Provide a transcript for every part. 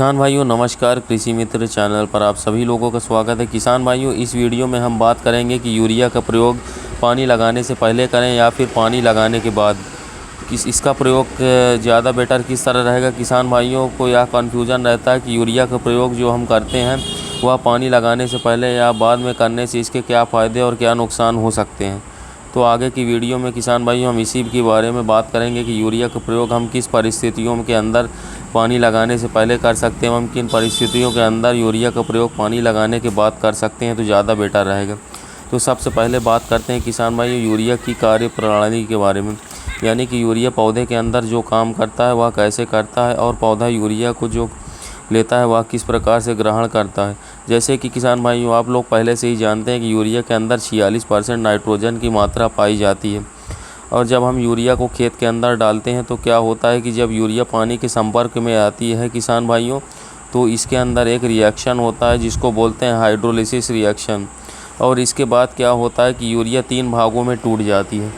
किसान भाइयों नमस्कार। कृषि मित्र चैनल पर आप सभी लोगों का स्वागत है। किसान भाइयों, इस वीडियो में हम बात करेंगे कि यूरिया का प्रयोग पानी लगाने से पहले करें या फिर पानी लगाने के बाद। इसका प्रयोग ज़्यादा बेटर किस तरह रहेगा। किसान भाइयों को यह कन्फ्यूज़न रहता है कि यूरिया का प्रयोग जो हम करते हैं वह पानी लगाने से पहले या बाद में करने से इसके क्या फ़ायदे और क्या नुकसान हो सकते हैं। तो आगे की वीडियो में किसान भाइयों हम इसी के बारे में बात करेंगे कि यूरिया का प्रयोग हम किस परिस्थितियों के अंदर पानी लगाने से पहले कर सकते हैं, हम किन परिस्थितियों के अंदर यूरिया का प्रयोग पानी लगाने के बाद कर सकते हैं तो ज़्यादा बेटर रहेगा। तो सबसे पहले बात करते हैं किसान भाइयों यूरिया की कार्य प्रणाली के बारे में, यानी कि यूरिया पौधे के अंदर जो काम करता है वह कैसे करता है और पौधा यूरिया को जो लेता है वह किस प्रकार से ग्रहण करता है। जैसे कि किसान भाइयों आप लोग पहले से ही जानते हैं कि यूरिया के अंदर 46% नाइट्रोजन की मात्रा पाई जाती है। और जब हम यूरिया को खेत के अंदर डालते हैं तो क्या होता है कि जब यूरिया पानी के संपर्क में आती है किसान भाइयों, तो इसके अंदर एक रिएक्शन होता है जिसको बोलते हैं हाइड्रोलिसिस रिएक्शन। और इसके बाद क्या होता है कि यूरिया 3 भागों में टूट जाती है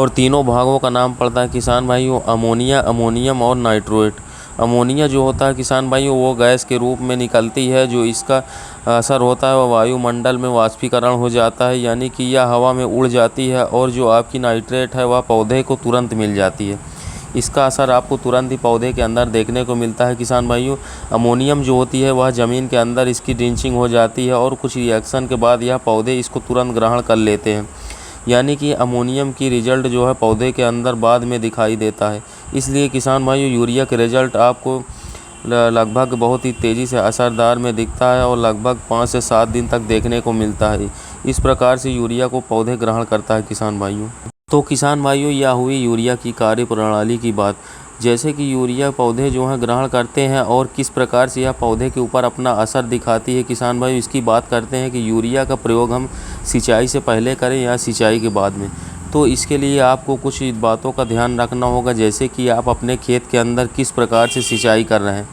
और तीनों भागों का नाम पड़ता है किसान भाइयों अमोनिया, अमोनियम और नाइट्रोएट। अमोनिया जो होता है किसान भाइयों वो गैस के रूप में निकलती है, जो इसका असर होता है वह वायुमंडल में वाष्पीकरण हो जाता है, यानी कि यह हवा में उड़ जाती है। और जो आपकी नाइट्रेट है वह पौधे को तुरंत मिल जाती है। इसका असर आपको तुरंत ही पौधे के अंदर देखने को मिलता है किसान भाइयों। अमोनियम जो होती है वह ज़मीन के अंदर इसकी ड्रिंचिंग हो जाती है और कुछ रिएक्शन के बाद यह पौधे इसको तुरंत ग्रहण कर लेते हैं, यानी कि अमोनियम की रिज़ल्ट जो है पौधे के अंदर बाद में दिखाई देता है। इसलिए किसान भाइयों यूरिया के रिज़ल्ट आपको लगभग बहुत ही तेज़ी से असरदार में दिखता है और लगभग 5 से 7 दिन तक देखने को मिलता है। इस प्रकार से यूरिया को पौधे ग्रहण करता है किसान भाइयों। तो किसान भाइयों यह हुई यूरिया की कार्य प्रणाली की बात। जैसे कि यूरिया पौधे जो हैं ग्रहण करते हैं और किस प्रकार से यह पौधे के ऊपर अपना असर दिखाती है किसान भाई, इसकी बात करते हैं कि यूरिया का प्रयोग हम सिंचाई से पहले करें या सिंचाई के बाद में। तो इसके लिए आपको कुछ बातों का ध्यान रखना होगा, जैसे कि आप अपने खेत के अंदर किस प्रकार से सिंचाई कर रहे हैं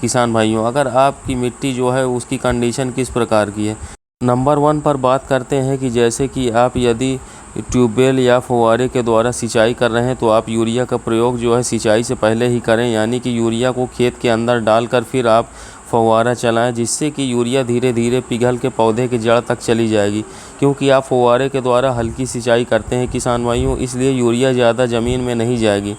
किसान भाइयों। अगर आपकी मिट्टी जो है उसकी कंडीशन किस प्रकार की है। नंबर 1 पर बात करते हैं कि जैसे कि आप यदि ट्यूबवेल या फुव्वारे के द्वारा सिंचाई कर रहे हैं तो आप यूरिया का प्रयोग जो है सिंचाई से पहले ही करें, यानी कि यूरिया को खेत के अंदर डालकर फिर आप फुव्वारा चलाएं, जिससे कि यूरिया धीरे धीरे पिघल के पौधे की जड़ तक चली जाएगी। क्योंकि आप फुव्वारे के द्वारा हल्की सिंचाई करते हैं किसान भाइयों, इसलिए यूरिया ज़्यादा ज़मीन में नहीं जाएगी।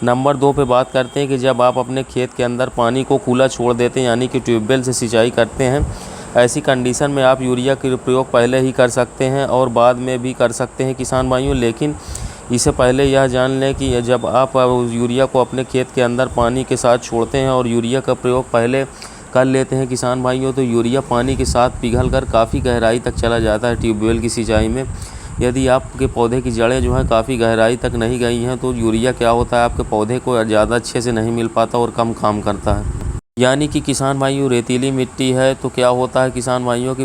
नंबर 2 पे बात करते हैं कि जब आप अपने खेत के अंदर पानी को खुला छोड़ देते हैं, यानी कि ट्यूबवेल से सिंचाई करते हैं, ऐसी कंडीशन में आप यूरिया का प्रयोग पहले ही कर सकते हैं और बाद में भी कर सकते हैं किसान भाइयों। लेकिन इससे पहले यह जान लें कि जब आप यूरिया को अपने खेत के अंदर पानी के साथ छोड़ते हैं और यूरिया का प्रयोग पहले कर लेते हैं किसान भाइयों, तो यूरिया पानी के साथ पिघल कर काफ़ी गहराई तक चला जाता है ट्यूबवेल की सिंचाई में। यदि आपके पौधे की जड़ें जो हैं काफ़ी गहराई तक नहीं गई हैं तो यूरिया क्या होता है आपके पौधे को ज़्यादा अच्छे से नहीं मिल पाता और कम काम करता है। यानी कि किसान भाइयों रेतीली मिट्टी है तो क्या होता है किसान भाइयों की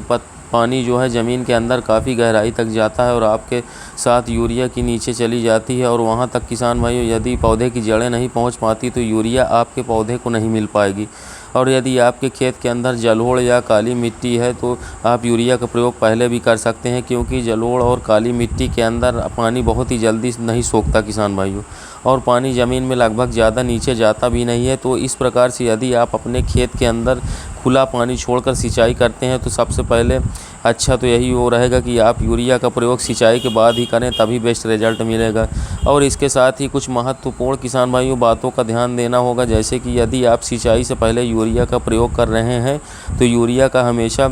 पानी जो है ज़मीन के अंदर काफ़ी गहराई तक जाता है और आपके साथ यूरिया की नीचे चली जाती है और वहाँ तक किसान भाइयों यदि पौधे की जड़ें नहीं पहुँच पाती तो यूरिया आपके पौधे को नहीं मिल पाएगी। और यदि आपके खेत के अंदर जलोढ़ या काली मिट्टी है तो आप यूरिया का प्रयोग पहले भी कर सकते हैं, क्योंकि जलोढ़ और काली मिट्टी के अंदर पानी बहुत ही जल्दी नहीं सोखता किसान भाइयों और पानी ज़मीन में लगभग ज़्यादा नीचे जाता भी नहीं है। तो इस प्रकार से यदि आप अपने खेत के अंदर खुला पानी छोड़कर सिंचाई करते हैं तो सबसे पहले अच्छा तो यही वो रहेगा कि आप यूरिया का प्रयोग सिंचाई के बाद ही करें, तभी बेस्ट रिजल्ट मिलेगा। और इसके साथ ही कुछ महत्वपूर्ण किसान भाइयों बातों का ध्यान देना होगा, जैसे कि यदि आप सिंचाई से पहले यूरिया का प्रयोग कर रहे हैं तो यूरिया का हमेशा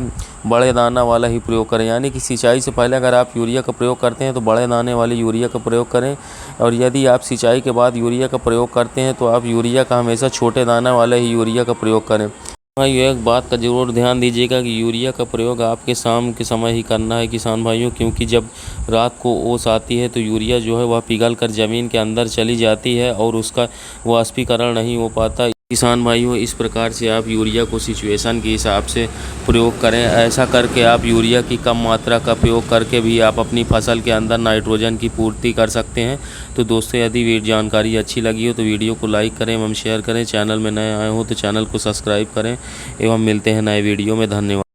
बड़े दाना वाला ही प्रयोग करें, यानी कि सिंचाई से पहले अगर आप यूरिया का प्रयोग करते हैं तो बड़े दाने वाले यूरिया का प्रयोग करें। और यदि आप सिंचाई के बाद यूरिया का प्रयोग करते हैं तो आप यूरिया का हमेशा छोटे दाना वाले ही यूरिया का प्रयोग करें। भाइयों एक बात का ज़रूर ध्यान दीजिएगा कि यूरिया का प्रयोग आपके शाम के समय ही करना है किसान भाइयों, क्योंकि जब रात को ओस आती है तो यूरिया जो है वह पिघल कर ज़मीन के अंदर चली जाती है और उसका वाष्पीकरण नहीं हो पाता। किसान भाइयों इस प्रकार से आप यूरिया को सिचुएशन के हिसाब से प्रयोग करें। ऐसा करके आप यूरिया की कम मात्रा का प्रयोग करके भी आप अपनी फसल के अंदर नाइट्रोजन की पूर्ति कर सकते हैं। तो दोस्तों यदि जानकारी अच्छी लगी हो तो वीडियो को लाइक करें एवं शेयर करें। चैनल में नए आए हो तो चैनल को सब्सक्राइब करें एवं मिलते हैं नए वीडियो में। धन्यवाद।